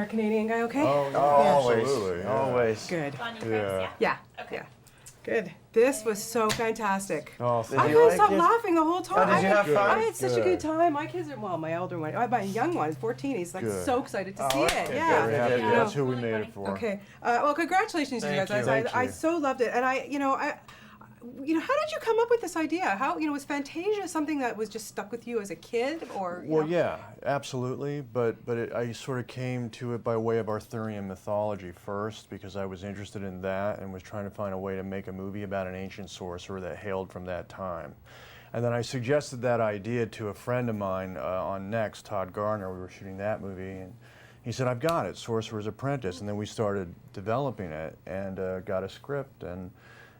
our Canadian guy okay? Oh, Oh, always. absolutely. Yeah. Always. Good. Fun and Yeah. crisp, Yeah. Okay. Yeah. Good. This was so fantastic. Oh, I Did you couldn't like stop it? laughing the whole time. Oh, did you have fun? I had such a good Good. time. My kids are, well, my elder one, my young one is 14. He's like Good. so excited to see okay, it. good. Yeah. Very happy. Yeah. That's who we made it for. Okay. Well, congratulations to you Thank guys. you. Thank I you. so loved it, and how did you come up with this idea? How, was Fantasia something that was just stuck with you as a kid, or? Well, yeah, absolutely. But I sort of came to it by way of Arthurian mythology first, because I was interested in that and was trying to find a way to make a movie about an ancient sorcerer that hailed from that time. And then I suggested that idea to a friend of mine on Next, Todd Gardner. We were shooting that movie, and he said, "I've got it, Sorcerer's Apprentice." And then we started developing it and got a script.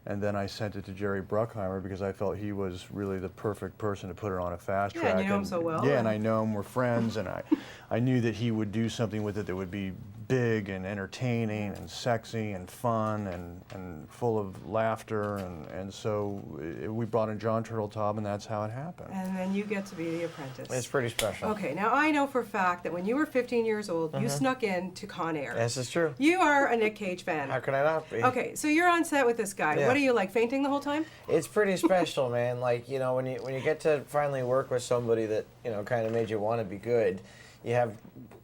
And then I sent it to Jerry Bruckheimer because I felt he was really the perfect person to put it on a fast track. Yeah, and you know him so well. Yeah, and I know him, we're friends, and I knew that he would do something with it that would be big and entertaining and sexy and fun and full of laughter. And so we brought in John Turteltaub, and that's how it happened. And then you get to be the apprentice. It's pretty special. Okay, now I know for a fact that when you were 15 years old, you snuck in to Con Air. This is true. You are a Nick Cage fan. How can I not be? Okay, so you're on set with this guy. Yeah. What are you like, fainting the whole time? It's pretty special, man. Like, when you get to finally work with somebody that, kind of made you want to be good, you have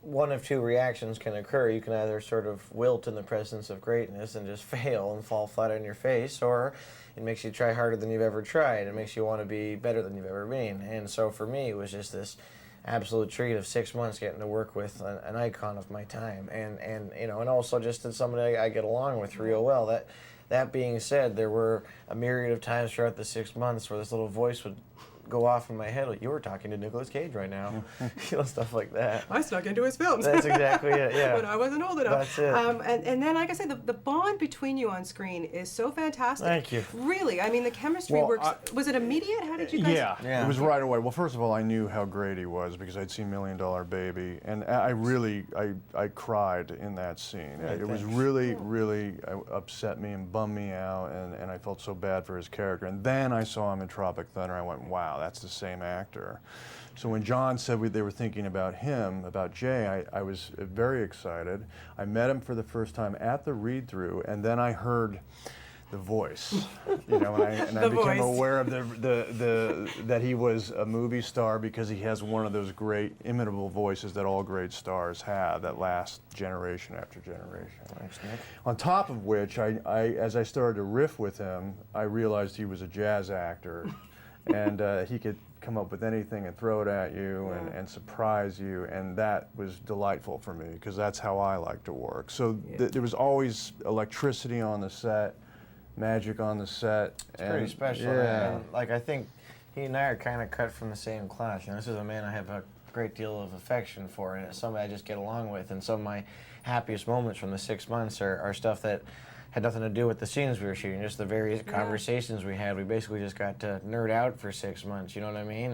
one of two reactions can occur. You can either sort of wilt in the presence of greatness and just fail and fall flat on your face, or it makes you try harder than you've ever tried. It makes you want to be better than you've ever been. And so for me, it was just this absolute treat of 6 months getting to work with an icon of my time, and also just as somebody I get along with real well. That being said, there were a myriad of times throughout the 6 months where this little voice would go off in my head, like, you were talking to Nicolas Cage right now. Stuff like that. I snuck into his films. That's exactly it, yeah. When I wasn't old enough. That's it. And then, like I said, the bond between you on screen is so fantastic. Thank you. Really, I mean, the chemistry Well, works. Was it immediate? How did you guys? Yeah, it was right away. Well, first of all, I knew how great he was because I'd seen $1 Million Baby, and I cried in that scene. It was really upset me and bummed me out, and I felt so bad for his character. And then I saw him in Tropic Thunder, and I went, wow, that's the same actor. So when John said they were thinking about him, about Jay, I was very excited. I met him for the first time at the read-through, and then I heard the voice, and I became aware of that he was a movie star because he has one of those great imitable voices that all great stars have that last generation after generation. Thanks, Nick. On top of which, as I started to riff with him, I realized he was a jazz actor, and he could come up with anything and throw it at you and surprise you, and that was delightful for me because that's how I like to work. So there was always electricity on the set, magic on the set. It's pretty special. Yeah. And, I think he and I are kind of cut from the same cloth. This is a man I have a great deal of affection for, and it's somebody I just get along with. And some of my happiest moments from the 6 months are stuff that had nothing to do with the scenes we were shooting, just the various conversations we had. We basically just got to nerd out for 6 months, you know what I mean?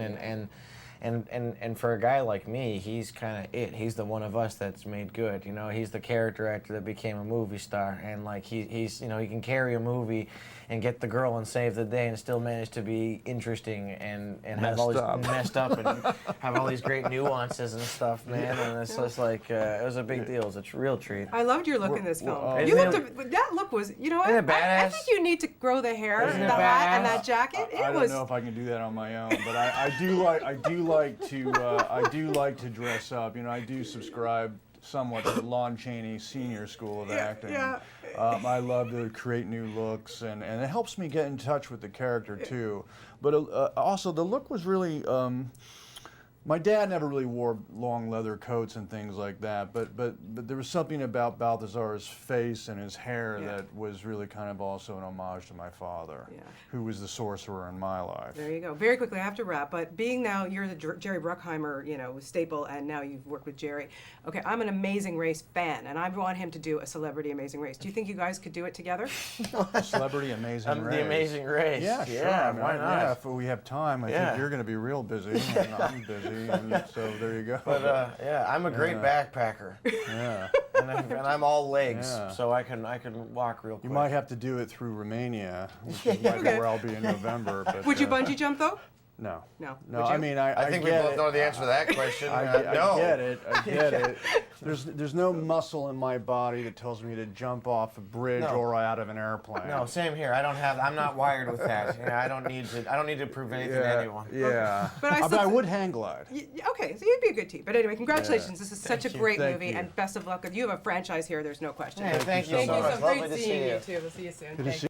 And for a guy like me, he's kind of it. He's the one of us that's made good. He's the character actor that became a movie star, and he's he can carry a movie and get the girl and save the day and still manage to be interesting and have all these messed up and have all these great nuances and stuff, man. And it's just like it was a big deal. It was a real treat. I loved your look in this film. Isn't That look was, Isn't it badass? I think you need to grow the hair, Isn't the it hat, and badass? that jacket. I don't know if I can do that on my own, but I do like to dress up. I do subscribe somewhat to the Lon Chaney Senior School of Acting. Yeah. I love to create new looks, and it helps me get in touch with the character too. But also the look was really. My dad never really wore long leather coats and things like that, but there was something about Balthazar's face and his hair that was really kind of also an homage to my father, who was the sorcerer in my life. There you go. Very quickly, I have to wrap, but being now you're the Jerry Bruckheimer, staple, and now you've worked with Jerry. Okay, I'm an Amazing Race fan, and I want him to do a Celebrity Amazing Race. Do you think you guys could do it together? Celebrity Amazing Race. The Amazing Race. Yeah, sure. Yeah, why not? Yeah, if we have time, I think you're going to be real busy, and I'm busy. So there you go. But I'm a great backpacker. Yeah. and I'm all legs, so I can walk real quick. You might have to do it through Romania, which is where I'll be in November. But, Would you bungee jump though? No. No. No, Would I you? mean, I think we get both it. know the answer to that question. I No. get it. I get it. There's no muscle in my body that tells me to jump off a bridge No. or out of an airplane. No, same here. I'm not wired with that. You know, I don't need to prove anything to anyone. Yeah. But I But still I th- would hang glide. Okay, so you'd be a good team. But anyway, congratulations. This is such a you. great Thank movie, you. and best of luck. You have a franchise here. There's no question. Hey, thank you so so much. much. so Lovely great to seeing see you you. too. We'll see you soon. Good to Thank see